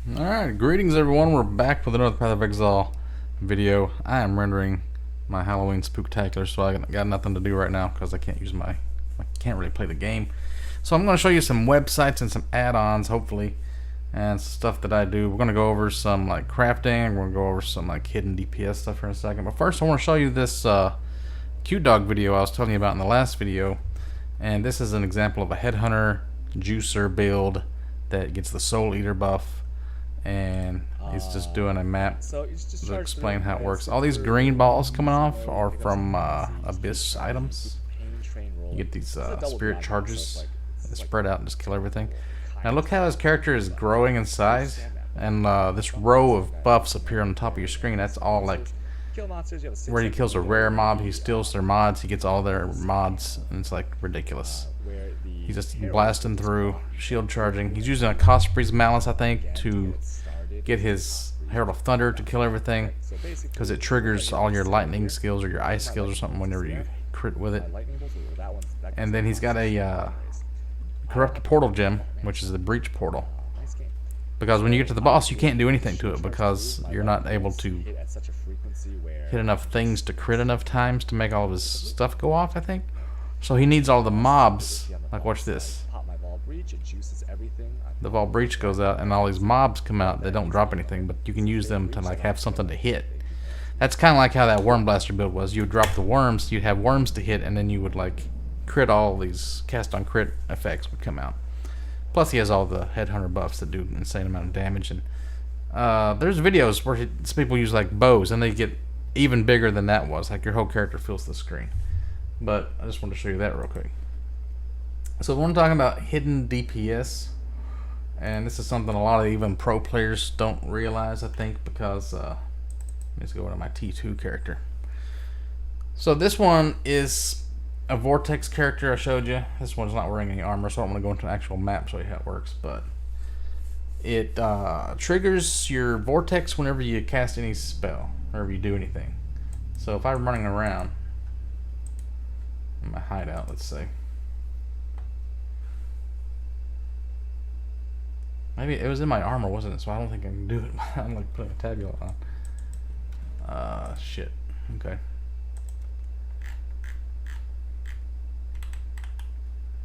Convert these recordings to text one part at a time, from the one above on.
Alright, greetings everyone, we're back with another Path of Exile video. I am rendering my Halloween Spooktacular, so I got nothing to do right now because I can't really play the game. So I'm going to show you some websites and some add-ons, hopefully, and stuff that I do. We're going to go over some like crafting, we're going to go over some like hidden DPS stuff here in a second. But first I want to show you this cute dog video I was telling you about in the last video. And this is an example of a headhunter juicer build that gets the soul eater buff. And he's just doing a map to explain how it works. All these green balls coming off are from Abyss items. You get these spirit charges that spread out and just kill everything. Now look how his character is growing in size, and this row of buffs appear on the top of your screen. That's all like where he kills a rare mob, he steals their mods, he gets all their mods, and it's like ridiculous. He's just blasting through, shield charging. He's using a Cosprey's Malice, I think, to get his Herald of Thunder to kill everything, because it triggers all your lightning skills or your ice skills or something whenever you crit with it. And then he's got a Corrupted Portal gem, which is the Breach Portal. Because when you get to the boss, you can't do anything to it because you're not able to hit enough things to crit enough times to make all of his stuff go off, I think. So he needs all the mobs. Like, watch this. The Vault Breach goes out and all these mobs come out. They don't drop anything, but you can use them to like have something to hit. That's kind of like how that Worm Blaster build was. You would drop the worms, you'd have worms to hit, and then you would like crit all these cast on crit effects would come out. Plus he has all the headhunter buffs that do an insane amount of damage. And there's videos where people use like bows and they get even bigger than that was. Like your whole character fills the screen. But I just wanted to show you that real quick. So when I'm talking about hidden DPS, and this is something a lot of even pro players don't realize, I think, because let's go to my T2 character. So this one is a Vortex character I showed you. This one's not wearing any armor, so I'm going to go into an actual map show you how it works. But it triggers your Vortex whenever you cast any spell, whenever you do anything. So if I'm running around in my hideout, let's say. Maybe it was in my armor, wasn't it? So I don't think I can do it. I'm like putting a tabula on. Shit. Okay.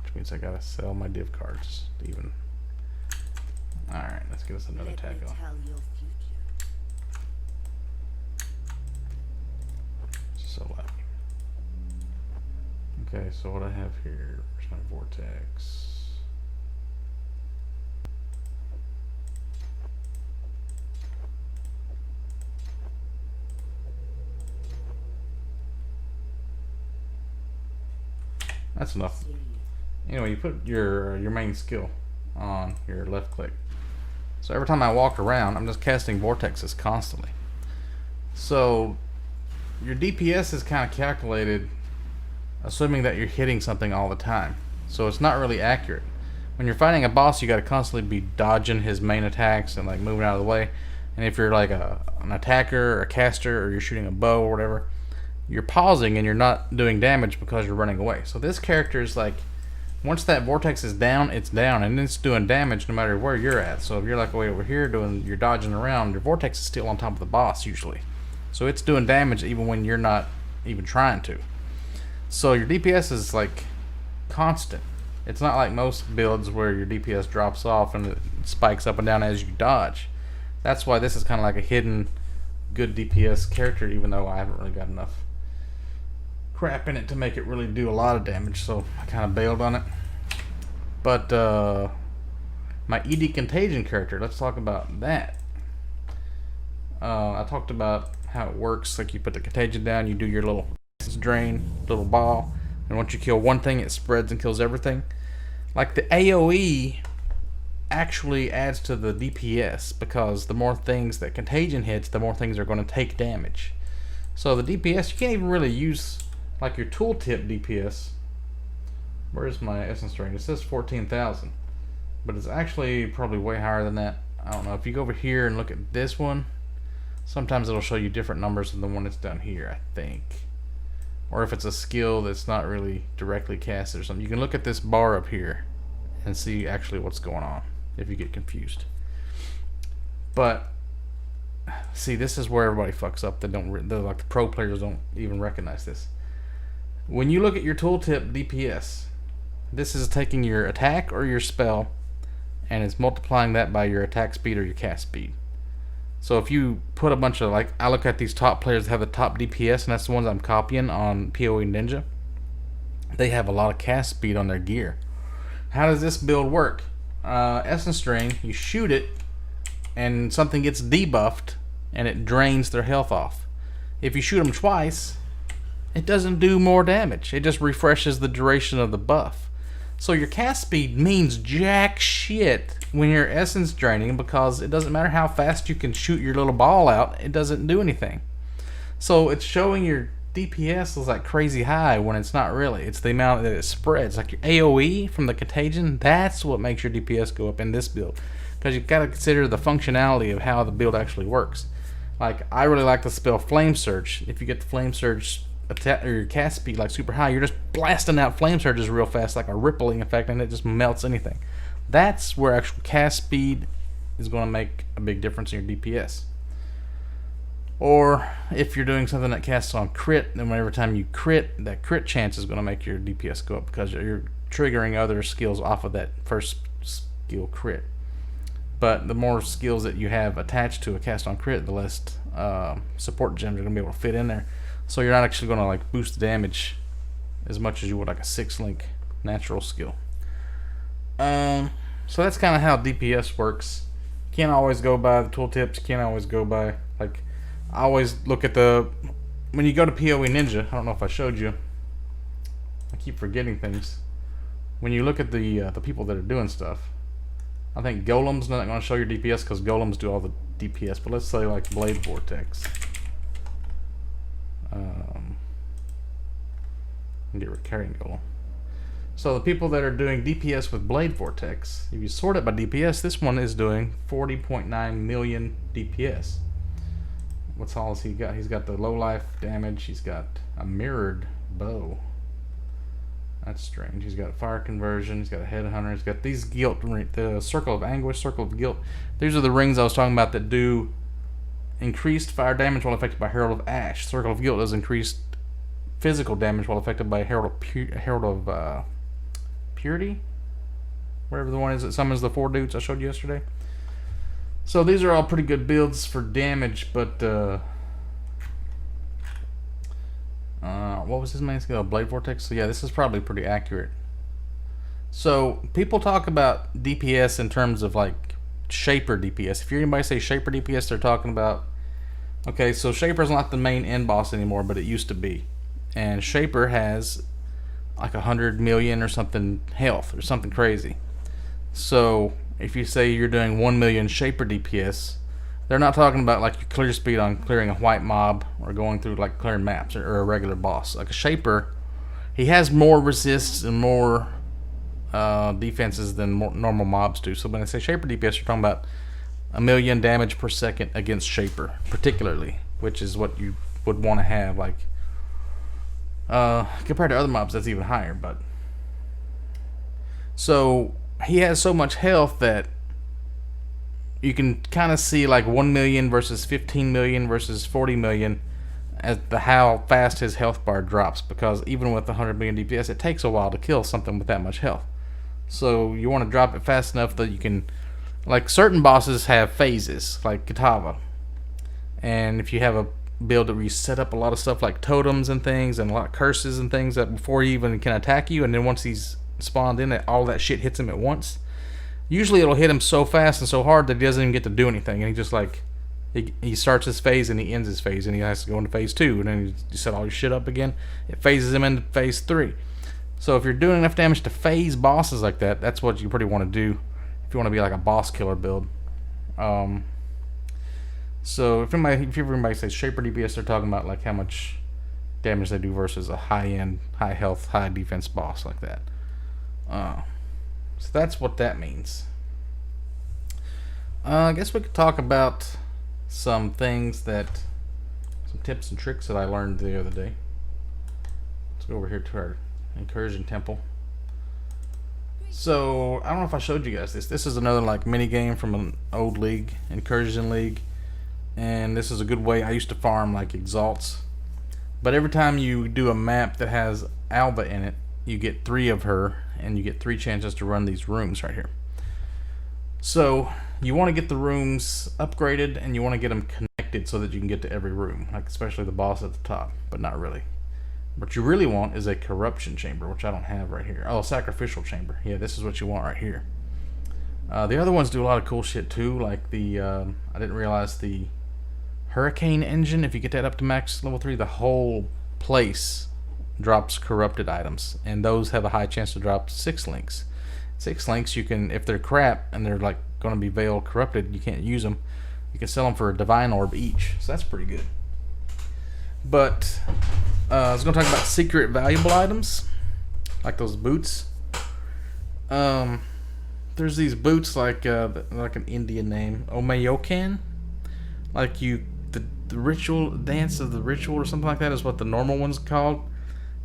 Which means I gotta sell my div cards to even. Alright, let's get us another tabula. So okay, so what I have here, where's my Vortex? That's enough. Anyway, you put your main skill on your left click. So every time I walk around, I'm just casting vortexes constantly. So your DPS is kind of calculated assuming that you're hitting something all the time. So it's not really accurate. When you're fighting a boss, you got to constantly be dodging his main attacks and like moving out of the way. And if you're like an attacker or a caster, or you're shooting a bow or whatever, you're pausing and you're not doing damage because you're running away. So this character is like, once that vortex is down, it's down, and it's doing damage no matter where you're at. So if you're like way over here you're dodging around, your vortex is still on top of the boss usually. So it's doing damage even when you're not even trying to. So your DPS is like constant. It's not like most builds where your DPS drops off and it spikes up and down as you dodge. That's why this is kind of like a hidden good DPS character, even though I haven't really got enough crap in it to make it really do a lot of damage, so I kind of bailed on it. But my ED Contagion character, let's talk about that. I talked about how it works. Like you put the contagion down, you do your little drain, little ball, and once you kill one thing, it spreads and kills everything. Like the AoE actually adds to the DPS, because the more things that contagion hits, the more things are going to take damage. So the DPS, you can't even really use like your tooltip DPS. Where's my essence range? It says 14,000, but it's actually probably way higher than that. I don't know. If you go over here and look at this one, sometimes it'll show you different numbers than the one that's down here, I think. Or if it's a skill that's not really directly casted or something. You can look at this bar up here and see actually what's going on if you get confused. But see, this is where everybody fucks up. They're like the pro players don't even recognize this. When you look at your tooltip DPS, this is taking your attack or your spell, and it's multiplying that by your attack speed or your cast speed. So if you put a bunch of, like, I look at these top players that have the top DPS, and that's the ones I'm copying on PoE Ninja. They have a lot of cast speed on their gear. How does this build work? Essence Drain, you shoot it, and something gets debuffed, and it drains their health off. If you shoot them twice, it doesn't do more damage. It just refreshes the duration of the buff. So your cast speed means jack shit when you're essence draining, because it doesn't matter how fast you can shoot your little ball out, it doesn't do anything. So it's showing your DPS is like crazy high when it's not really. It's the amount that it spreads. Like your AoE from the contagion, that's what makes your DPS go up in this build. Because you've got to consider the functionality of how the build actually works. Like, I really like the spell Flame Surge. If you get the Flame Surge attack or your cast speed like super high, you're just blasting out flame surges real fast, like a rippling effect, and it just melts anything. That's where actual cast speed is going to make a big difference in your DPS. Or if you're doing something that casts on crit, then every time you crit, that crit chance is going to make your DPS go up, because you're triggering other skills off of that first skill crit. But the more skills that you have attached to a cast on crit, the less support gems are going to be able to fit in there. So you're not actually going to like boost the damage as much as you would like a 6-link natural skill. So that's kind of how DPS works. Can't always go by the tooltips. Can't always go by, like, I always look at when you go to PoE Ninja, I don't know if I showed you. I keep forgetting things. When you look at the people that are doing stuff, I think Golem's not going to show your DPS because Golems do all the DPS. But let's say like Blade Vortex. Get recurring Golem. So the people that are doing DPS with Blade Vortex, if you sort it by DPS, this one is doing 40.9 million DPS. What's all has he got? He's got the low life damage. He's got a mirrored bow. That's strange. He's got fire conversion. He's got a headhunter. He's got these guilt, the circle of anguish, circle of guilt. These are the rings I was talking about that do increased fire damage while affected by Herald of Ash. Circle of guilt does increased physical damage while affected by Herald of Purity, whatever the one is that summons the 4 dudes I showed you yesterday. So these are all pretty good builds for damage, but what was his main skill? Blade Vortex? So yeah, this is probably pretty accurate. So people talk about DPS in terms of like Shaper DPS. If you hear anybody say Shaper DPS, they're talking about, okay, so Shaper's not the main end boss anymore, but it used to be. And Shaper has like 100 million or something health or something crazy. So if you say you're doing 1 million Shaper DPS, they're not talking about like your clear speed on clearing a white mob or going through like clearing maps or a regular boss. Like a Shaper, he has more resists and more defenses than normal mobs do. So when I say Shaper DPS, you're talking about 1 million damage per second against Shaper, particularly, which is what you would want to have. Like compared to other mobs, that's even higher. But so he has so much health that you can kind of see like 1 million versus 15 million versus 40 million as the how fast his health bar drops, because even with 100 million DPS, it takes a while to kill something with that much health. So you want to drop it fast enough that you can, like certain bosses have phases, like Kitava. And if you have a build where you set up a lot of stuff like totems and things and a lot of curses and things that before he even can attack you, and then once he's spawned in, all that shit hits him at once. Usually it'll hit him so fast and so hard that he doesn't even get to do anything, and he just like he starts his phase and he ends his phase, and he has to go into phase 2, and then you set all your shit up again. It phases him into phase 3. So if you're doing enough damage to phase bosses like that, that's what you pretty want to do if you want to be like a boss killer build. So if everybody says Shaper DPS, they're talking about like how much damage they do versus a high-end, high health, high defense boss like that. So that's what that means. I guess we could talk about some tips and tricks that I learned the other day. Let's go over here to our incursion temple. So I don't know if I showed you guys this. This is another like mini game from an old league, Incursion League, and this is a good way. I used to farm like Exalts, but every time you do a map that has Alba in it, you get 3 of her, and you get 3 chances to run these rooms right here. So you want to get the rooms upgraded, and you want to get them connected so that you can get to every room, like especially the boss at the top, but not really. What you really want is a corruption chamber, which I don't have right here. Oh, sacrificial chamber. Yeah, this is what you want right here. The other ones do a lot of cool shit too, like the I didn't realize the hurricane engine. If you get that up to max level 3, the whole place drops corrupted items, and those have a high chance to drop 6 links. 6 links, you can, if they're crap and they're like going to be veiled corrupted, you can't use them. You can sell them for a divine orb each, so that's pretty good. But I was going to talk about secret valuable items, like those boots. There's these boots like an Indian name, Omeyokan. Like the ritual dance of the ritual or something like that is what the normal one's called.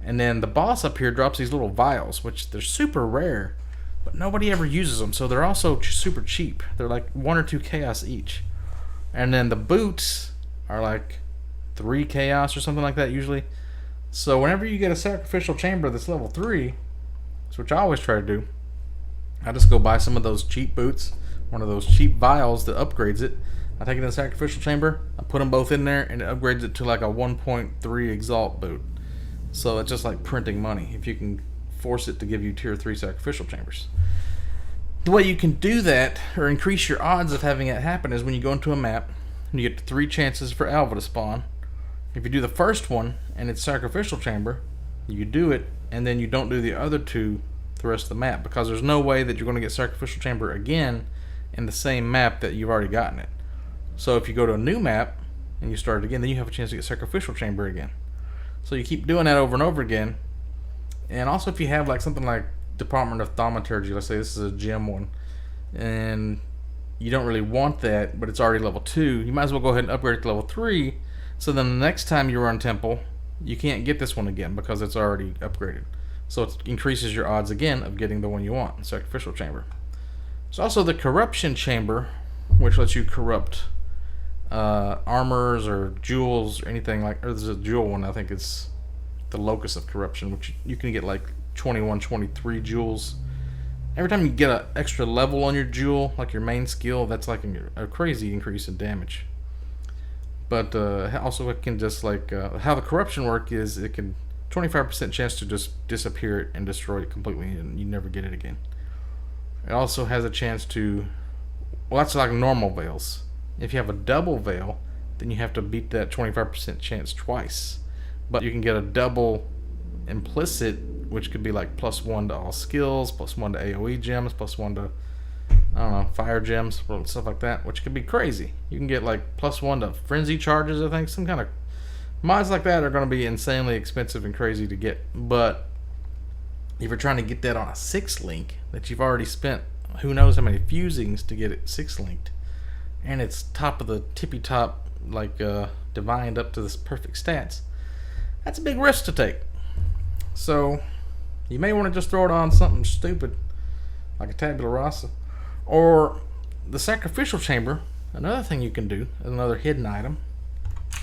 And then the boss up here drops these little vials, which they're super rare, but nobody ever uses them. So they're also super cheap. They're like 1 or 2 chaos each. And then the boots are like 3 chaos or something like that usually. So whenever you get a sacrificial chamber that's level 3, which I always try to do, I just go buy some of those cheap boots, one of those cheap vials that upgrades it. I take it in the sacrificial chamber, I put them both in there, and it upgrades it to like a 1.3 exalt boot. So it's just like printing money if you can force it to give you tier 3 sacrificial chambers. The way you can do that or increase your odds of having it happen is when you go into a map and you get 3 chances for Alva to spawn. If you do the first one and it's sacrificial chamber, you do it and then you don't do the other 2 the rest of the map, because there's no way that you're going to get sacrificial chamber again in the same map that you've already gotten it. So if you go to a new map and you start it again, then you have a chance to get sacrificial chamber again. So you keep doing that over and over again. And also if you have like something like Department of Thaumaturgy, let's say this is a gem one, and you don't really want that, but it's already level 2, you might as well go ahead and upgrade it to level 3, so then the next time you run Temple, you can't get this one again because it's already upgraded. So it increases your odds again of getting the one you want, the sacrificial chamber. There's also the corruption chamber, which lets you corrupt armors or jewels or anything like, or there's a jewel one, I think it's the locus of corruption, which you can get like 21, 23 jewels. Every time you get an extra level on your jewel, like your main skill, that's like a crazy increase in damage. But also it can just like, how the corruption work is, it can 25% chance to just disappear it and destroy it completely, and you never get it again. It also has a chance to, well, that's like normal veils. If you have a double veil, then you have to beat that 25% chance twice. But you can get a double implicit, which could be like +1 to all skills, +1 to AoE gems, +1 to, I don't know, fire gems, stuff like that, which could be crazy. You can get like +1 to frenzy charges, I think. Some kind of mods like that are going to be insanely expensive and crazy to get. But if you're trying to get that on a 6 link that you've already spent who knows how many fusings to get it 6 linked, and it's top of the tippy top, like divined up to this perfect stats, that's a big risk to take. So you may want to just throw it on something stupid like a tabula rasa. Or the sacrificial chamber, another thing you can do, another hidden item.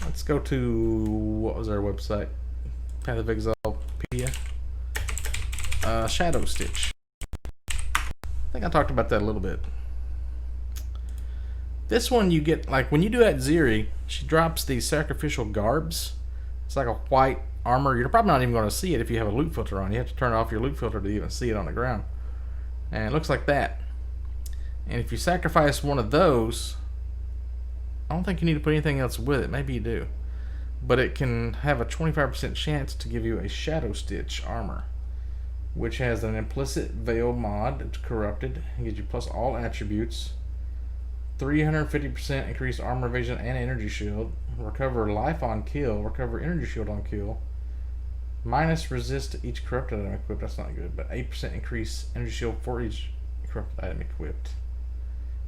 Let's go to, what was our website? Path of Exilepedia. Shadow Stitch. I think I talked about that a little bit. This one you get, like when you do at Ziri, she drops these sacrificial garbs. It's like a white armor. You're probably not even going to see it if you have a loot filter on. You have to turn off your loot filter to even see it on the ground. And it looks like that. And if you sacrifice one of those, I don't think you need to put anything else with it. Maybe you do. But it can have a 25% chance to give you a Shadow Stitch armor, which has an implicit veil mod. It's corrupted. It gives you plus all attributes. 350% increased armor evasion and energy shield. Recover life on kill. Recover energy shield on kill. Minus resist to each corrupted item equipped. That's not good. But 8% increase energy shield for each corrupted item equipped.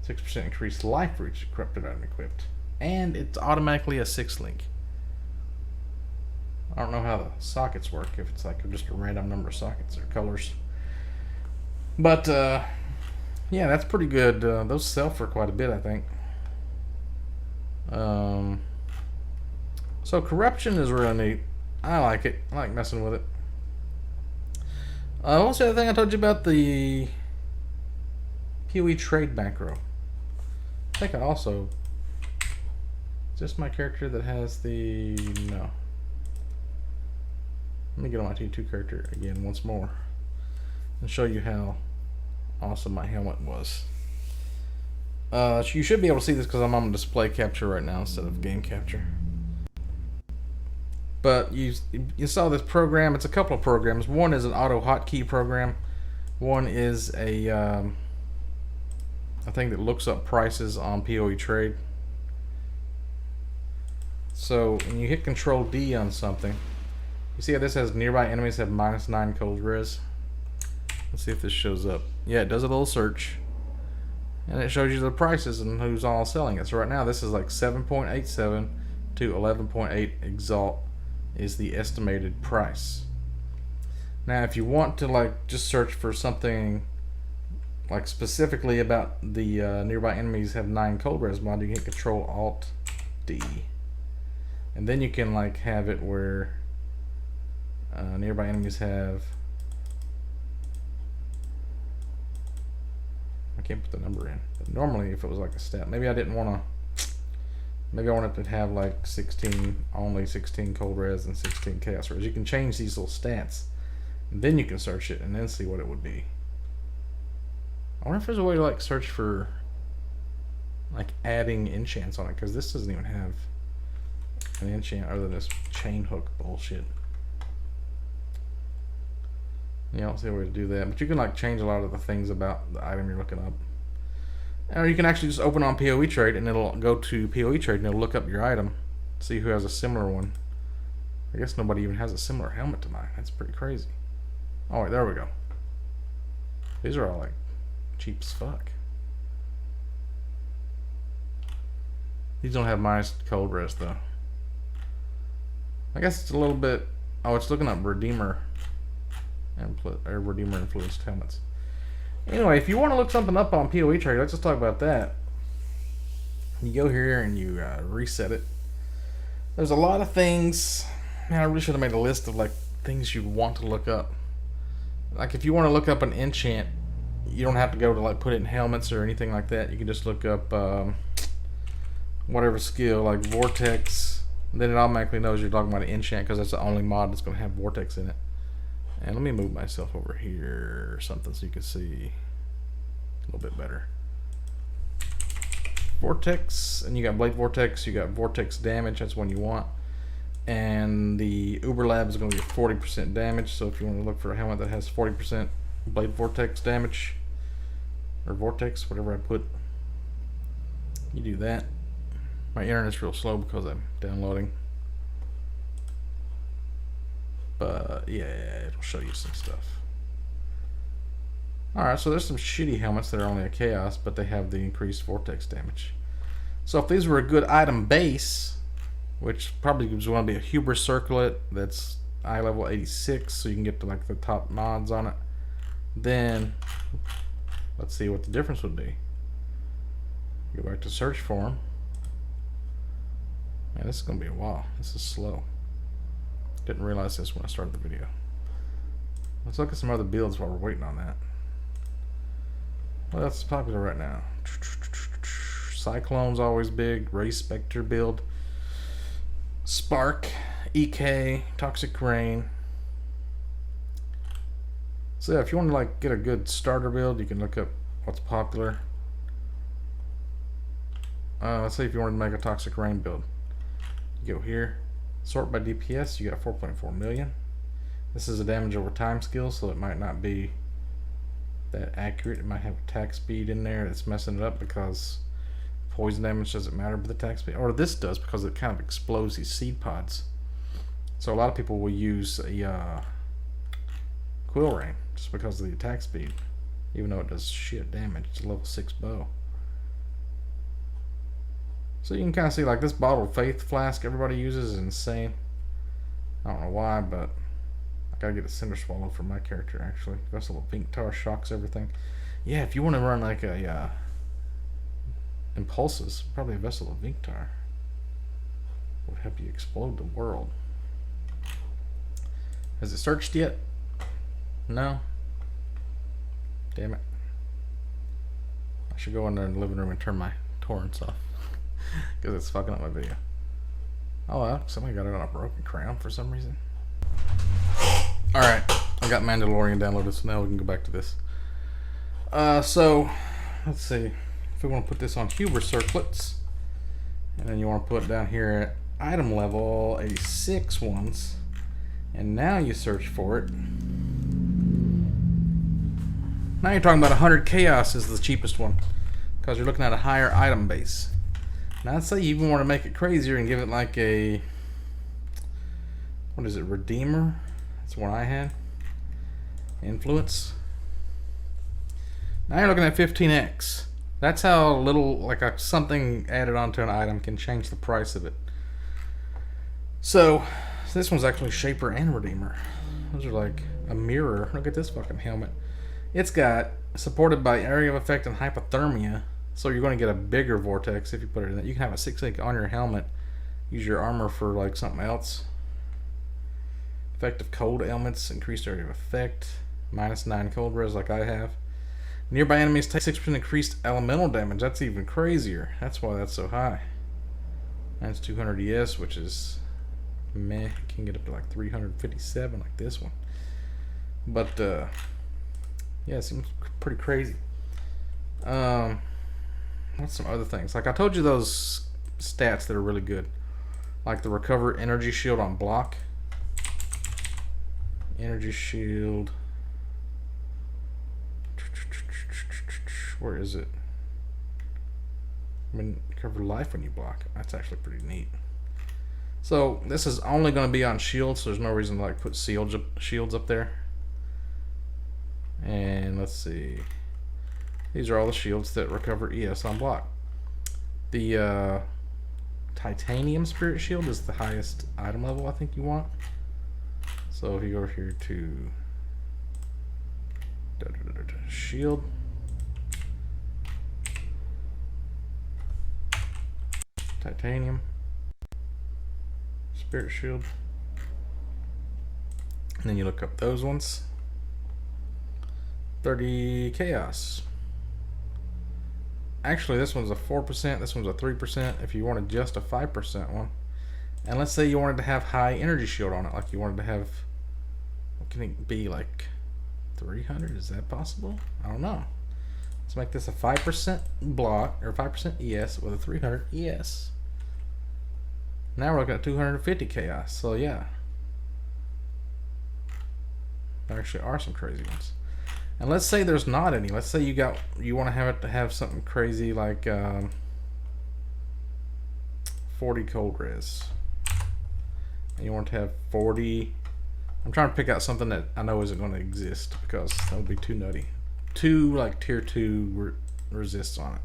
6% increased life for each corrupted item equipped. And it's automatically a 6 link. I don't know how the sockets work, if it's like just a random number of sockets or colors. But yeah, that's pretty good. Those sell for quite a bit, I think. So corruption is really neat. I like it. I like messing with it. What's the other thing I told you about? The PoE Trade macro. I think I also... Just my character that has the... No. Let me get on my T2 character again once more and show you how awesome my helmet was. You should be able to see this because I'm on display capture right now instead of game capture. But you saw this program. It's a couple of programs. One is an auto hotkey program. One is a thing that looks up prices on PoE Trade. So when you hit Control D on something, you see how this has nearby enemies have -9 cold res. Let's see if this shows up. Yeah, it does a little search, and it shows you the prices and who's all selling it. So right now this is like 7.87 to 11.8 Exalt is the estimated price. Now if you want to like just search for something like specifically about the nearby enemies have 9 cold res mod, you can hit Control Alt D, and then you can like have it where nearby enemies have, I can't put the number in, but normally if it was like a stat, maybe I didn't want to, maybe I wanted to have like 16, only 16 cold res and 16 chaos res. You can change these little stats and then you can search it and then see what it would be. I wonder if there's a way to like search for like adding enchants on it, because this doesn't even have an enchant other than this chain hook bullshit. You don't see a way to do that, but you can like change a lot of the things about the item you're looking up. Or you can actually just open on PoE Trade and it'll go to PoE Trade and it'll look up your item, see who has a similar one. I guess nobody even has a similar helmet to mine. That's pretty crazy. Oh wait, there we go. These are all like cheap as fuck. These don't have my cold res though. I guess it's a little bit. Oh, it's looking up Redeemer and Redeemer influenced helmets. Anyway, if you want to look something up on PoE Trade, let's just talk about that. You go here and you reset it. There's a lot of things. Man, I really should have made a list of like things you'd want to look up. Like if you want to look up an enchant, you don't have to go to like put it in helmets or anything like that. You can just look up whatever skill, like Vortex. Then it automatically knows you're talking about an enchant because that's the only mod that's going to have Vortex in it. And let me move myself over here or something so you can see a little bit better. Vortex, and you got Blade Vortex, you got Vortex damage, that's one you want. And the Uber Lab is going to be 40% damage, so if you want to look for a helmet that has 40% Blade Vortex damage, or Vortex, whatever I put, you do that. My internet's real slow because I'm downloading. But yeah, it'll show you some stuff. Alright, so there's some shitty helmets that are only a chaos, but they have the increased vortex damage. So if these were a good item base, which probably was going to be a Hubris Circlet that's eye level 86, so you can get to like the top mods on it, then let's see what the difference would be. Go back to search for them. Man, this is going to be a while. This is slow. Didn't realize this when I started the video. Let's look at some other builds while we're waiting on that. Well, that's popular right now. Cyclone's always big. Ray Spectre build. Spark, EK, Toxic Rain. So yeah, if you want to like get a good starter build, you can look up what's popular. Let's say if you want to make a Toxic Rain build, you go here. Sort by DPS, you got 4.4 million. This is a damage over time skill, so it might not be that accurate. It might have attack speed in there that's messing it up because poison damage doesn't matter with attack speed. Or this does because it kind of explodes these seed pods. So a lot of people will use a Quill Rain just because of the attack speed, even though it does shit damage. It's a level 6 bow. So you can kind of see like this bottle of Faith Flask everybody uses is insane. I don't know why, but I gotta get a Cinder Swallow for my character, actually. Vessel of Vinctar shocks everything. Yeah, if you want to run like a Impulses, probably a Vessel of Vinctar would help you explode the world. Has it searched yet? No? Damn it. I should go in there in the living room and turn my torrents off. Because it's fucking up my video. Oh well, somebody got it on a broken crown for some reason. Alright, I got Mandalorian downloaded, so now we can go back to this. So, let's see. If we want to put this on Huber Circlets, and then you want to put it down here at item level 86 ones, and now you search for it. Now you're talking about 100 Chaos is the cheapest one, because you're looking at a higher item base. Now I'd say you even want to make it crazier and give it like a, what is it, Redeemer? That's one I had. Influence. Now you're looking at 15x. That's how little, like something added onto an item can change the price of it. So this one's actually Shaper and Redeemer. Those are like a mirror. Look at this fucking helmet. It's got supported by area of effect and hypothermia. So you're going to get a bigger vortex if you put it in that. You can have a 6 on your helmet. Use your armor for like something else. Effective cold elements, increased area of effect. -9 cold res like I have. Nearby enemies take 6% increased elemental damage. That's even crazier. That's why that's so high. That's 200 ES, which is meh. Can get up to like 357 like this one. But yeah, it seems pretty crazy. What's some other things? Like I told you, those stats that are really good, like the recover energy shield on block. Energy shield. Where is it? I mean, recover life when you block. That's actually pretty neat. So this is only going to be on shields, so there's no reason to like put shields up there. And let's see. These are all the shields that recover ES on block. The Titanium Spirit Shield is the highest item level I think you want. So if you go over here to shield, Titanium Spirit Shield, and then you look up those ones. 30 Chaos. Actually, this one's a 4%, this one's a 3% if you wanted just a 5% one. And let's say you wanted to have high energy shield on it, like you wanted to have, what can it be, like 300? Is that possible? I don't know. Let's make this a 5% block, or 5% ES with a 300 ES. Now we're looking at 250 Chaos, so yeah. There actually are some crazy ones. And let's say there's not any. Let's say you want to have it to have something crazy like 40 cold res. And you want to have 40. I'm trying to pick out something that I know isn't going to exist because that would be too nutty. 2 like tier 2 resists on it.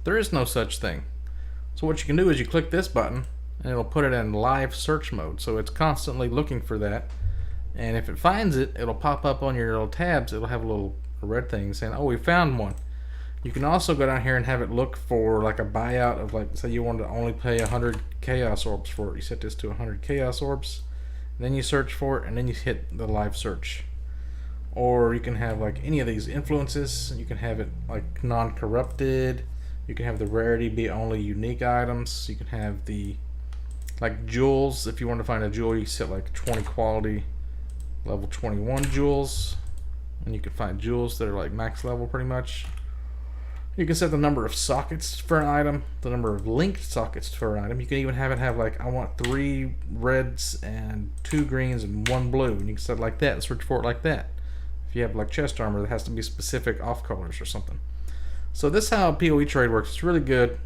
There is no such thing. So what you can do is you click this button and it'll put it in live search mode. So it's constantly looking for that. And if it finds it, it'll pop up on your little tabs. It'll have a little red thing saying, oh, we found one. You can also go down here and have it look for like a buyout of, like, say you wanted to only pay 100 Chaos Orbs for it. You set this to 100 Chaos Orbs. Then you search for it, and then you hit the live search. Or you can have like any of these influences. You can have it like non-corrupted. You can have the rarity be only unique items. You can have the like jewels. If you want to find a jewel, you set like 20 quality. Level 21 jewels, and you can find jewels that are like max level pretty much. You can set the number of sockets for an item, the number of linked sockets for an item. You can even have it have like, I want 3 reds and 2 greens and 1 blue, and you can set it like that and search for it like that. If you have like chest armor that has to be specific off colors or something. So this is how PoE Trade works. It's really good.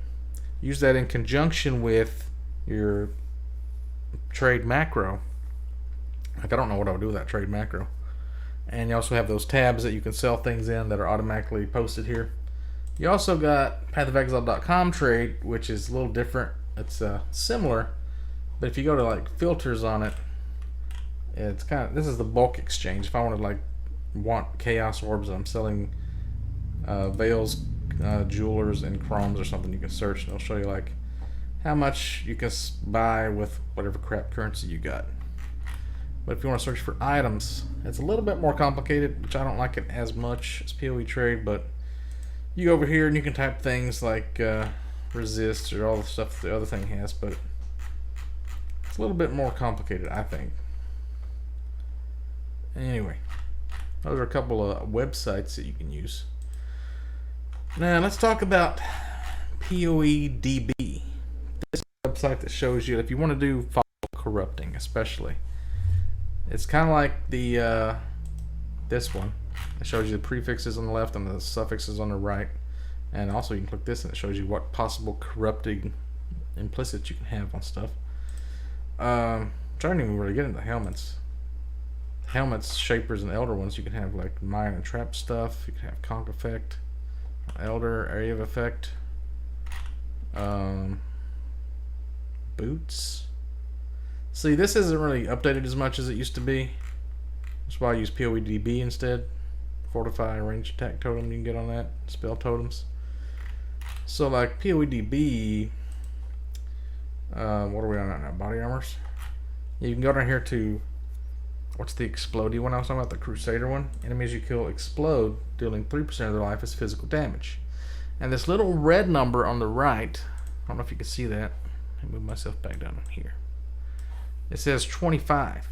Use that in conjunction with your trade macro. Like, I don't know what I would do with that trade macro. And you also have those tabs that you can sell things in that are automatically posted here. You also got pathofexile.com trade, which is a little different. It's similar, But if you go to like filters on it, it's kind of, this is the bulk exchange. If I wanted like want chaos orbs, I'm selling veils, jewelers, and chromes or something, you can search and it'll show you like how much you can buy with whatever crap currency you got. But if you want to search for items, it's a little bit more complicated, which I don't like it as much as PoE Trade, but you go over here and you can type things like resist or all the stuff the other thing has, but it's a little bit more complicated, I think. Anyway, those are a couple of websites that you can use. Now let's talk about PoeDB. This is a website that shows you if you want to do fossil corrupting, especially. It's kind of like the this one. It shows you the prefixes on the left and the suffixes on the right, and also you can click this and it shows you what possible corrupting implicits you can have on stuff. I don't even really get into helmets. Helmets, shapers, and elder ones. You can have like mine and trap stuff. You can have conk effect, elder, area of effect, boots. See, this isn't really updated as much as it used to be. That's why I use PoeDB instead. Fortify, range attack totem you can get on that. Spell totems. So like PoeDB, what are we on right now? Body armors. You can go down here to, what's the explodey one I was talking about? The Crusader one. Enemies you kill explode, dealing 3% of their life as physical damage. And this little red number on the right, I don't know if you can see that. Let me move myself back down here. It says 25.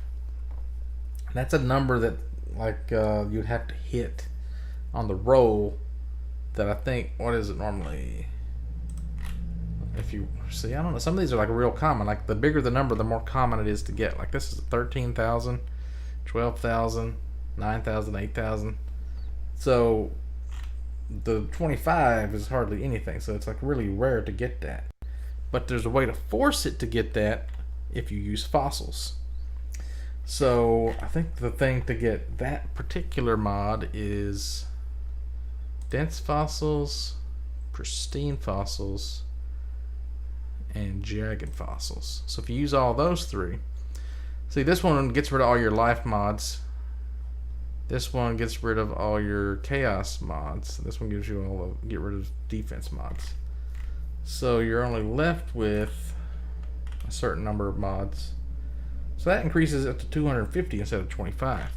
That's a number that like you'd have to hit on the roll. That I think, what is it normally? If you see, I don't know. Some of these are like real common. Like the bigger the number, the more common it is to get. Like this is 13,000, 12,000, 9,000, 8,000. So the 25 is hardly anything. So it's like really rare to get that. But there's a way to force it to get that if you use fossils. So I think the thing to get that particular mod is dense fossils, pristine fossils, and jagged fossils. So if you use all those three, see, this one gets rid of all your life mods. This one gets rid of all your chaos mods. This one gives you all the get rid of defense mods. So you're only left with a certain number of mods. So that increases up to 250 instead of 25.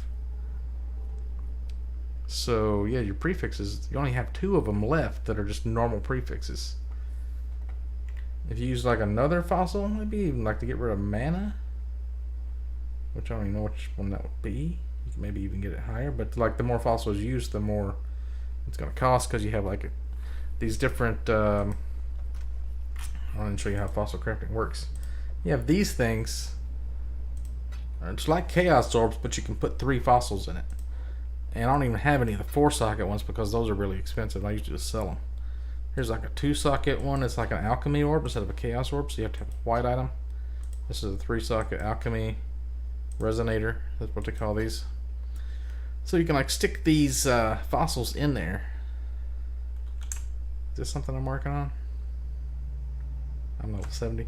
So yeah, your prefixes, you only have 2 of them left that are just normal prefixes. If you use like another fossil, maybe even like to get rid of mana, which I don't even know which one that would be. You can maybe even get it higher, but like the more fossils you use, the more it's going to cost, because you have like these different I'll show you how fossil crafting works. You have these things. It's like chaos orbs, but you can put 3 fossils in it. And I don't even have any of the 4-socket ones because those are really expensive. I usually just sell them. Here's like a 2-socket one. It's like an alchemy orb instead of a chaos orb, so you have to have a white item. This is a 3-socket alchemy resonator. That's what they call these. So you can like stick these fossils in there. Is this something I'm working on? I'm level 70.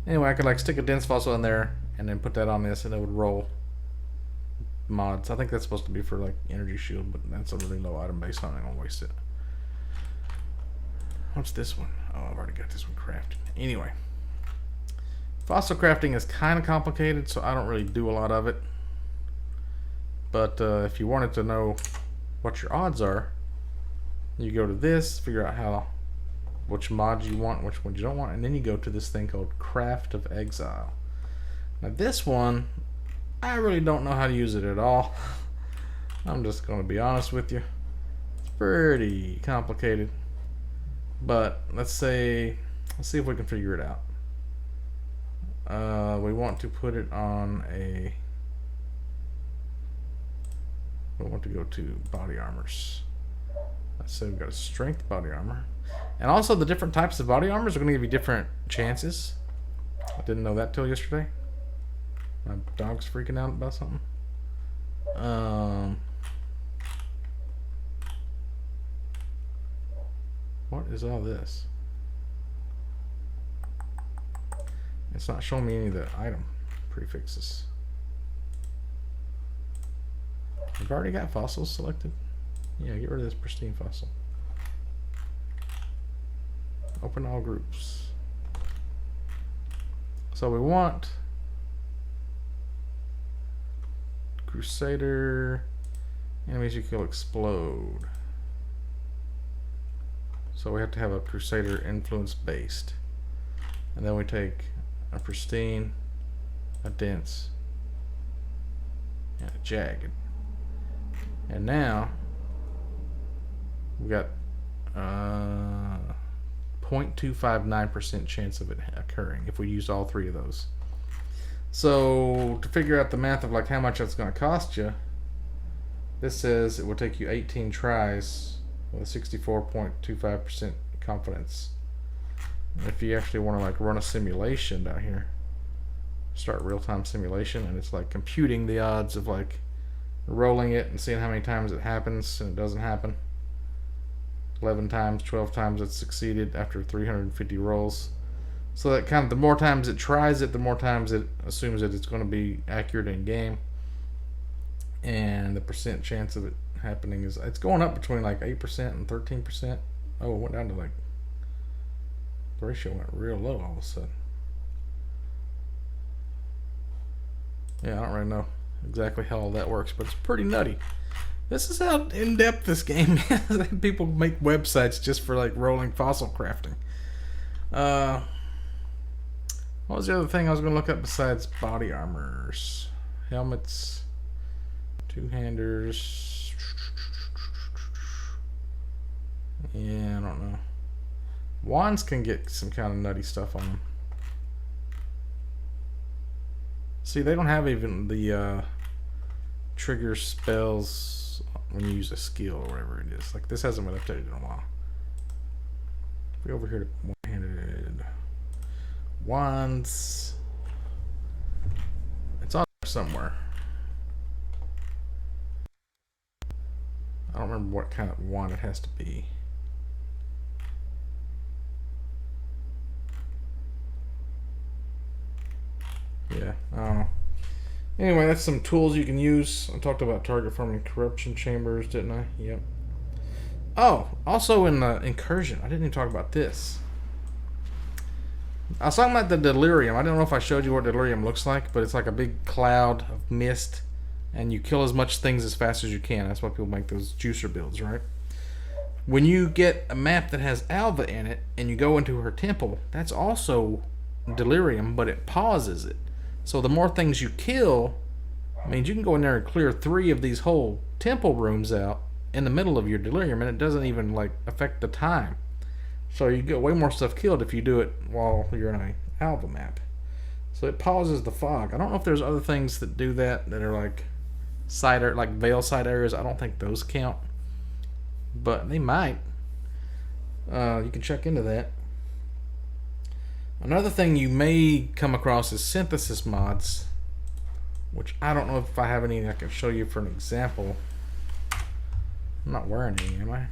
Anyway, I could like stick a dense fossil in there and then put that on this and it would roll mods. I think that's supposed to be for like energy shield, but that's a really low item base, so I'm not gonna waste it. What's this one? Oh, I've already got this one crafted. Anyway, fossil crafting is kind of complicated, so I don't really do a lot of it. But if you wanted to know what your odds are, you go to this, figure out which mods you want, which ones you don't want, and then you go to this thing called Craft of Exile. Now this one, I really don't know how to use it at all. I'm just going to be honest with you. It's pretty complicated. But let's see if we can figure it out. We want to put it on a... We want to go to body armors. Let's say we've got a strength body armor. And also the different types of body armors are going to give you different chances. I didn't know that till yesterday. My dog's freaking out about something. What is all this? It's not showing me any of the item prefixes. I've already got fossils selected. Yeah, get rid of this pristine fossil. Open all groups. So we want Crusader, enemies you kill explode. So we have to have a Crusader influence based. And then we take a pristine, a dense, and a jagged. And now we got 0.259% chance of it occurring if we use all three of those. So to figure out the math of like how much that's going to cost you, this says it will take you 18 tries with a 64.25% confidence. And if you actually want to like run a simulation down here, start real-time simulation, and it's like computing the odds of like rolling it and seeing how many times it happens and it doesn't happen. 11 times, 12 times it's succeeded after 350 rolls. So that kind of, the more times it tries it, the more times it assumes that it's going to be accurate in game. And the percent chance of it happening is, it's going up between like 8% and 13%. Oh, it went down to like, the ratio went real low all of a sudden. Yeah, I don't really know exactly how all that works, but it's pretty nutty. This is how in-depth this game is. People make websites just for like rolling fossil crafting. What was the other thing I was going to look up besides body armors? Helmets, two-handers. Yeah, I don't know. Wands can get some kind of nutty stuff on them. See, they don't have even the trigger spells when you use a skill or whatever it is. Like, this hasn't been updated in a while. If we over here to one-handed wands, it's on there somewhere. I don't remember what kind of wand it has to be. Yeah, I don't know. Anyway, that's some tools you can use. I talked about target farming corruption chambers, didn't I? Yep. Oh, also in incursion. I didn't even talk about this. I was talking about the delirium. I don't know if I showed you what delirium looks like, but it's like a big cloud of mist, and you kill as much things as fast as you can. That's why people make those juicer builds, right? When you get a map that has Alva in it, and you go into her temple, that's also delirium, but it pauses it. So the more things you kill means you can go in there and clear 3 of these whole temple rooms out in the middle of your delirium, and it doesn't even like affect the time. So you get way more stuff killed if you do it while you're in a Alva map. So it pauses the fog. I don't know if there's other things that do that are like side area, like veil side areas. I don't think those count, but they might. You can check into that. Another thing you may come across is synthesis mods, which I don't know if I have any I can show you for an example. I'm not wearing any, am I?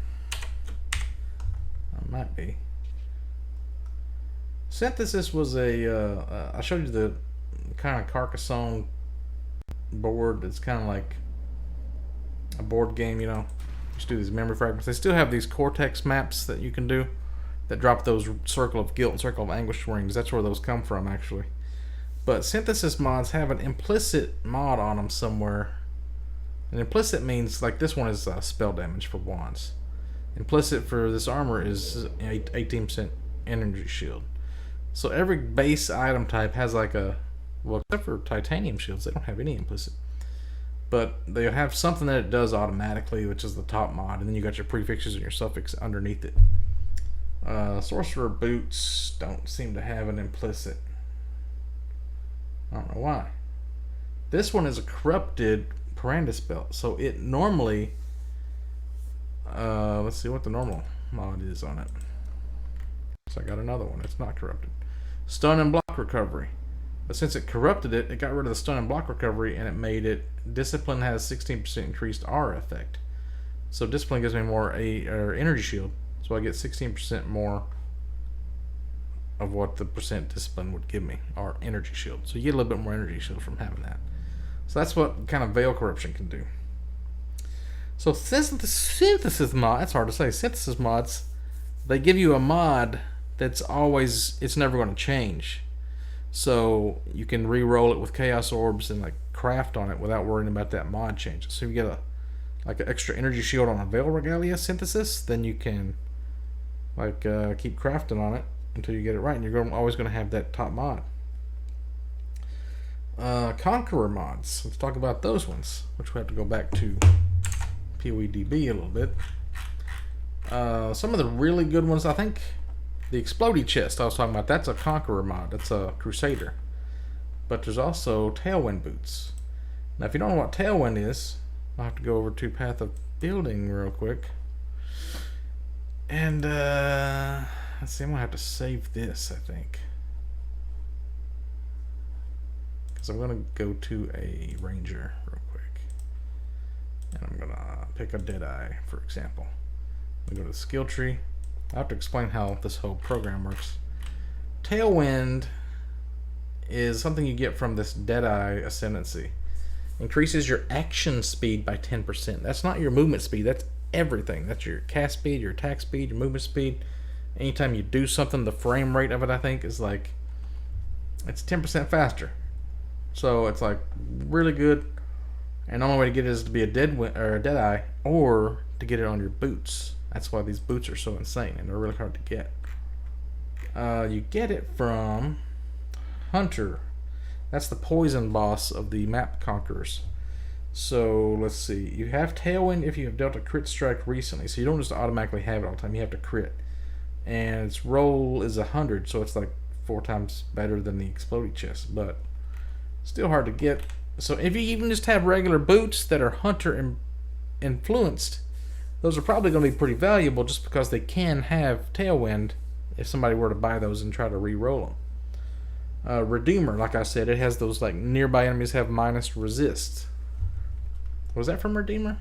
I might be. Synthesis was a, I showed you the kind of Carcassonne board. It's kind of like a board game, you know. Just do these memory fragments. They still have these Cortex maps that you can do that drop those Circle of Guilt and Circle of Anguish rings. That's where those come from, actually. But synthesis mods have an implicit mod on them somewhere. And implicit means, like this one is spell damage for wands. Implicit for this armor is 18% energy shield. So every base item type has like a, well, except for titanium shields, they don't have any implicit. But they have something that it does automatically, which is the top mod, and then you got your prefixes and your suffix underneath it. Sorcerer boots don't seem to have an implicit. I don't know why. This one is a corrupted Parandus belt, so it normally, let's see what the normal mod is on it. So I got another one. It's not corrupted. Stun and block recovery. But since it corrupted it, it got rid of the stun and block recovery, and it made it discipline has 16% increased aura effect. So discipline gives me more energy shield. So I get 16% more of what the percent discipline would give me, or energy shield. So you get a little bit more energy shield from having that. So that's what kind of veil corruption can do. So synthesis mod, that's hard to say. Synthesis mods, they give you a mod that's always, it's never going to change. So you can re-roll it with chaos orbs and like craft on it without worrying about that mod change. So you get a like an extra energy shield on a veil regalia synthesis, then you can like keep crafting on it until you get it right, and you're always going to have that top mod. Conqueror mods. Let's talk about those ones, which we have to go back to PoeDB a little bit. Some of the really good ones, I think, the Explodey chest I was talking about, that's a Conqueror mod. That's a Crusader. But there's also Tailwind boots. Now, if you don't know what Tailwind is, I'll have to go over to Path of Building real quick. And, let's see, I'm going to have to save this, I think. Because I'm going to go to a Ranger real quick. And I'm going to pick a Deadeye, for example. I'm going to go to the skill tree. I have to explain how this whole program works. Tailwind is something you get from this Deadeye Ascendancy. Increases your action speed by 10%. That's not your movement speed. That's everything. That's your cast speed, your attack speed, your movement speed. Anytime you do something, the frame rate of it, I think, is like, it's 10% faster. So it's like really good. And the only way to get it is to be a Deadeye, or to get it on your boots. That's why these boots are so insane, and they're really hard to get. You get it from Hunter. That's the poison boss of the map conquerors. So let's see. You have Tailwind if you have dealt a crit strike recently. So you don't just automatically have it all the time. You have to crit. And its roll is 100, so it's like 4 times better than the Explodey chest, but still hard to get. So if you even just have regular boots that are Hunter influenced, those are probably going to be pretty valuable just because they can have Tailwind if somebody were to buy those and try to re-roll them. Redeemer, like I said, it has those like nearby enemies have minus resist. Was that from Redeemer?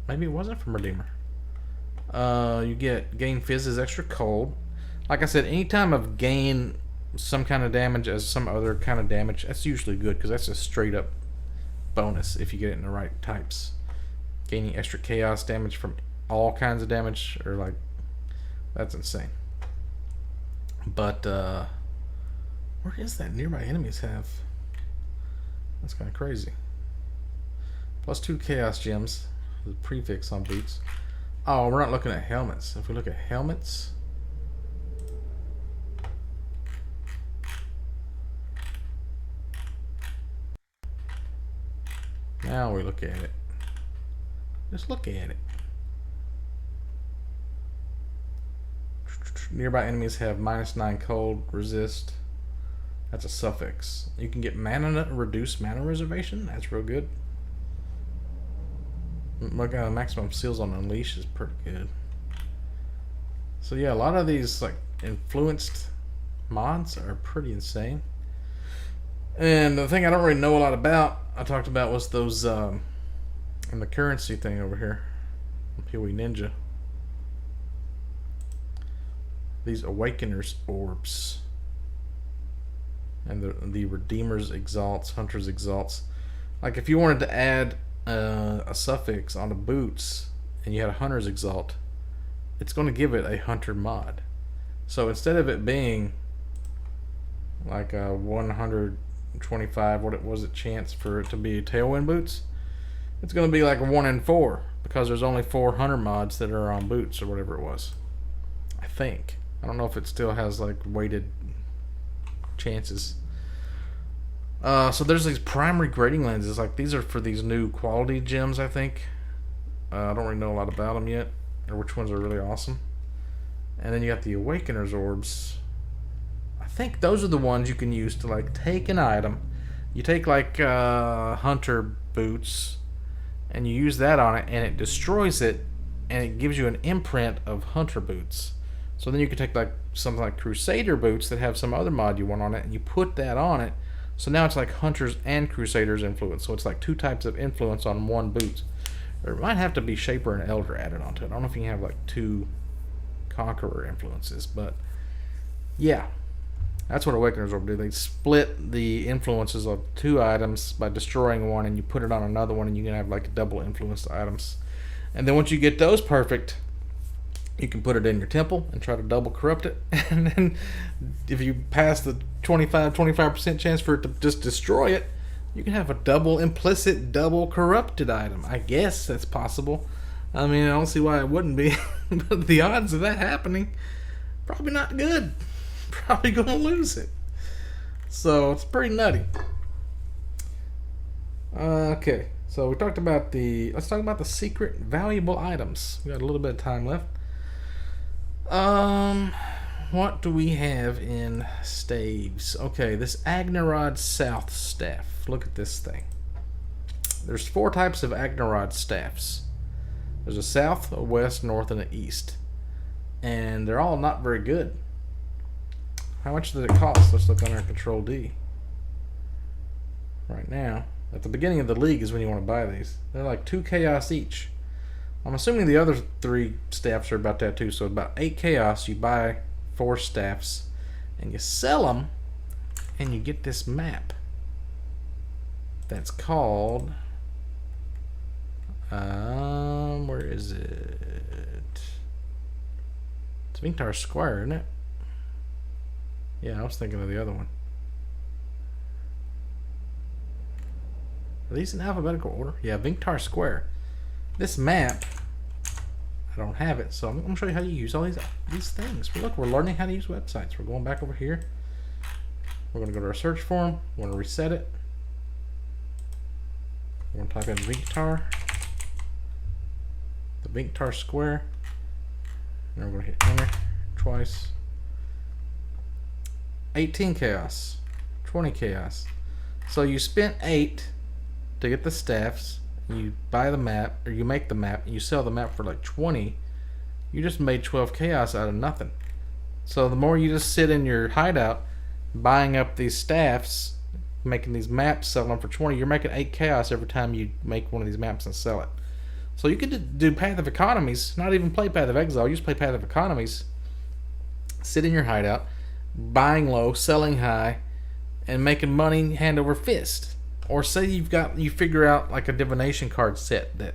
Maybe it wasn't from Redeemer. You gain fizz as extra cold. Like I said, anytime I've gained some kind of damage as some other kind of damage, that's usually good because that's a straight up bonus if you get it in the right types. Gaining extra chaos damage from all kinds of damage, or like, that's insane. But where is that nearby enemies have? That's kind of crazy. Plus 2 chaos gems, the prefix on boots. Oh, we're not looking at helmets. If we look at helmets, now we look at it. Just look at it. Nearby enemies have -9 cold resist. That's a suffix. You can get reduced mana reservation. That's real good. Maximum seals on Unleash is pretty good. So yeah, a lot of these like influenced mods are pretty insane. And the thing I don't really know a lot about, I talked about, was those and the currency thing over here, PoE Ninja. These Awakeners orbs. And the Redeemer's Exalts, Hunter's Exalts. Like if you wanted to add a suffix on the boots and you had a Hunter's Exalt, it's going to give it a Hunter mod. So instead of it being like a 125, what it was it chance for it to be Tailwind boots, it's going to be like a 1 in 4 because there's only 4 Hunter mods that are on boots or whatever it was. I think. I don't know if it still has like weighted chances. So there's these primary grading lenses. Like these are for these new quality gems, I think. I don't really know a lot about them yet, or which ones are really awesome. And then you got the Awakener's orbs. I think those are the ones you can use to like take an item. You take like Hunter boots, and you use that on it, and it destroys it, and it gives you an imprint of Hunter boots. So then you can take like something like Crusader boots that have some other mod you want on it, and you put that on it. So now it's like Hunters and Crusaders influence. So it's like 2 types of influence on one boot. Or it might have to be Shaper and Elder added onto it. I don't know if you can have like 2 Conqueror influences. But yeah, that's what Awakener's Orb do. They split the influences of 2 items by destroying one, and you put it on another one, and you can have like double influenced items. And then once you get those perfect, you can put it in your temple and try to double corrupt it. And then if you pass the 25% chance for it to just destroy it, you can have a double implicit, double corrupted item. I guess that's possible. I mean, I don't see why it wouldn't be. But the odds of that happening, probably not good. Probably going to lose it. So it's pretty nutty. Okay, so we talked about let's talk about the secret valuable items. We got a little bit of time left. What do we have in staves? Okay, this Agnerod South staff. Look at this thing. There's 4 types of Agnerod staffs. There's a south, a west, north, and an east. And they're all not very good. How much did it cost? Let's look under Control D. Right now, at the beginning of the league is when you want to buy these. They're like 2 chaos each. I'm assuming the other 3 staffs are about that too. So about 8 chaos, you buy 4 staffs, and you sell them, and you get this map. That's called, where is it? It's Vinktar Square, isn't it? Yeah, I was thinking of the other one. Are these in alphabetical order? Yeah, Vinktar Square. This map, I don't have it, so I'm going to show you how you use all these things. But look, we're learning how to use websites. We're going back over here. We're going to go to our search form. We're going to reset it. We're going to type in Vinktar. The Vinktar Square. And we're going to hit enter twice. 18 chaos. 20 chaos. So you spent 8 to get the staffs. You buy the map, or you make the map, and you sell the map for like 20. You just made 12 chaos out of nothing. So the more you just sit in your hideout buying up these staffs, making these maps, selling them for 20, you're making 8 chaos every time you make one of these maps and sell it. So you could do Path of Economies, not even play Path of Exile, you just play Path of Economies, sit in your hideout, buying low, selling high, and making money hand over fist. Or say you figure out like a divination card set that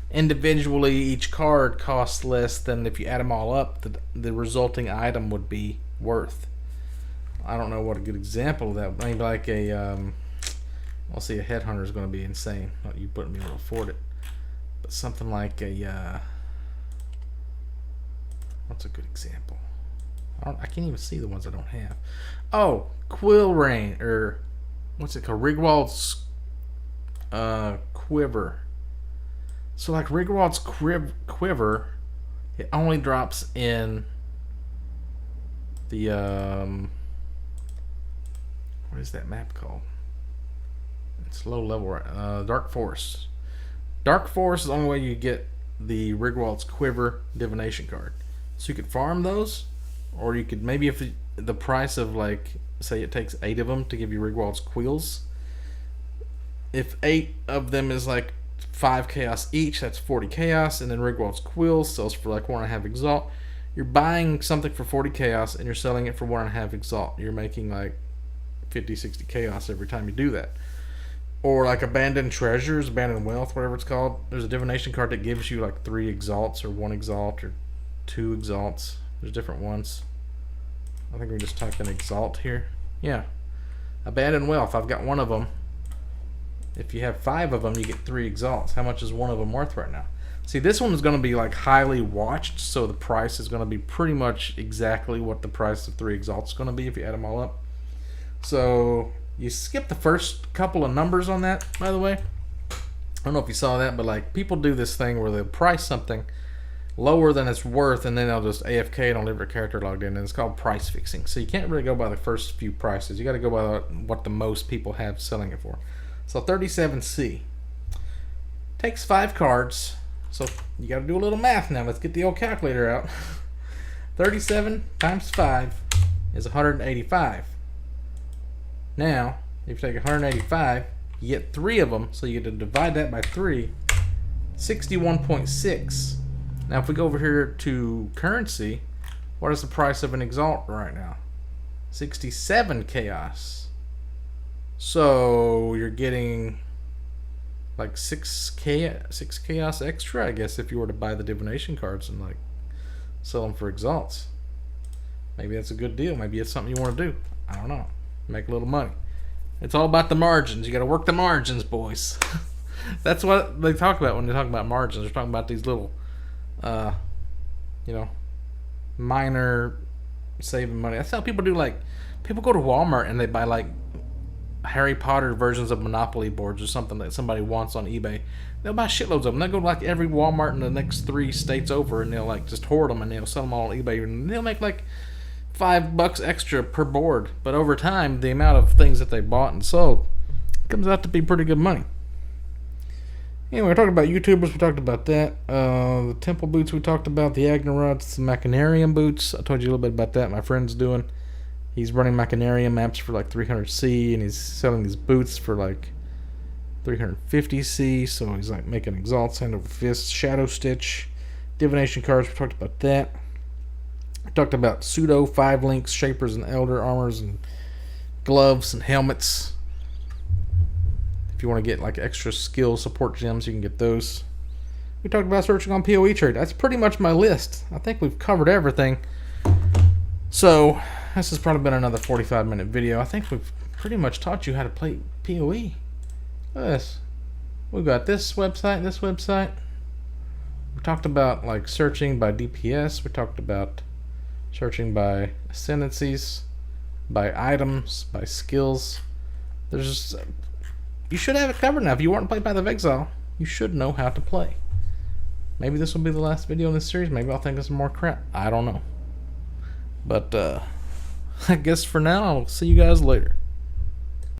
individually each card costs less than if you add them all up, the resulting item would be worth. I don't know what a good example of that. Maybe like I'll see, a headhunter is going to be insane. Not you wouldn't be able to afford it, but something like what's a good example? I can't even see the ones I don't have. Oh, Quill Rain, or what's it called? Rigwald's Quiver. So like Rigwald's Quiver, it only drops in the what is that map called? It's low level, right? Dark Forest. Dark Forest is the only way you get the Rigwald's Quiver divination card. So you could farm those, or you could maybe, if the price of, like, say it takes 8 of them to give you Rigwald's Quills, if 8 of them is like 5 chaos each, that's 40 chaos, and then Rigwald's Quills sells for like 1.5 exalt. You're buying something for 40 chaos and you're selling it for 1.5 exalt. You're making like 50, 60 chaos every time you do that. Or like Abandoned Treasures, Abandoned Wealth, whatever it's called. There's a divination card that gives you like 3 exalts, or 1 exalt, or 2 exalts. There's different ones. I think we just type in exalt here. Yeah. Abandoned Wealth, I've got 1 of them. If you have 5 of them, you get 3 exalts. How much is 1 of them worth right now? See, this one is going to be like highly watched, so the price is going to be pretty much exactly what the price of 3 exalts is going to be if you add them all up. So you skip the first couple of numbers on that, by the way. I don't know if you saw that, but like people do this thing where they'll price something lower than it's worth, and then they'll just AFK and don't leave their character logged in, and it's called price fixing. So you can't really go by the first few prices. You got to go by what the most people have selling it for. So 37C takes 5 cards. So you got to do a little math now. Let's get the old calculator out. 37 times 5 is 185. Now, if you take 185, you get 3 of them, so you get to divide that by 3. 61.6. Now, if we go over here to currency, What is the price of an Exalt right now? 67 chaos. So you're getting like 6 chaos extra, I guess, if you were to buy the divination cards and like sell them for Exalts. Maybe that's a good deal. Maybe it's something you want to do. I don't know. Make a little money. It's all about the margins. You got to work the margins, boys. That's what they talk about when they talk about margins. They're talking about these little, minor saving money. That's how people do. Like, people go to Walmart and they buy like Harry Potter versions of Monopoly boards or something that somebody wants on eBay. They'll buy shitloads of them. They'll go to like every Walmart in the next 3 states over, and they'll like just hoard them and they'll sell them all on eBay, and they'll make like $5 extra per board. But over time, the amount of things that they bought and sold comes out to be pretty good money. Anyway, we're talking about YouTubers. We talked about that. The Temple boots we talked about. The Agnarods, the Machinarium boots. I told you a little bit about that. My friend's doing. He's running Machinarium maps for like 300C, and he's selling these boots for like 350C. So he's like making Exalts, Hand Over Fist, Shadow Stitch, Divination cards. We talked about that. We talked about pseudo 5 links, Shapers and Elder armors, and gloves and helmets. If you want to get like extra skill support gems, you can get those. We talked about searching on PoE Trade. That's pretty much my list. I think we've covered everything. So this has probably been another 45-minute video. I think we've pretty much taught you how to play PoE. Look at this. We've got this website. We talked about like searching by DPS. We talked about searching by ascendancies, by items, by skills. There's you should have it covered now. If you want to play Path of Exile, you should know how to play. Maybe this will be the last video in this series. Maybe I'll think of some more crap. I don't know. But I guess for now, I'll see you guys later.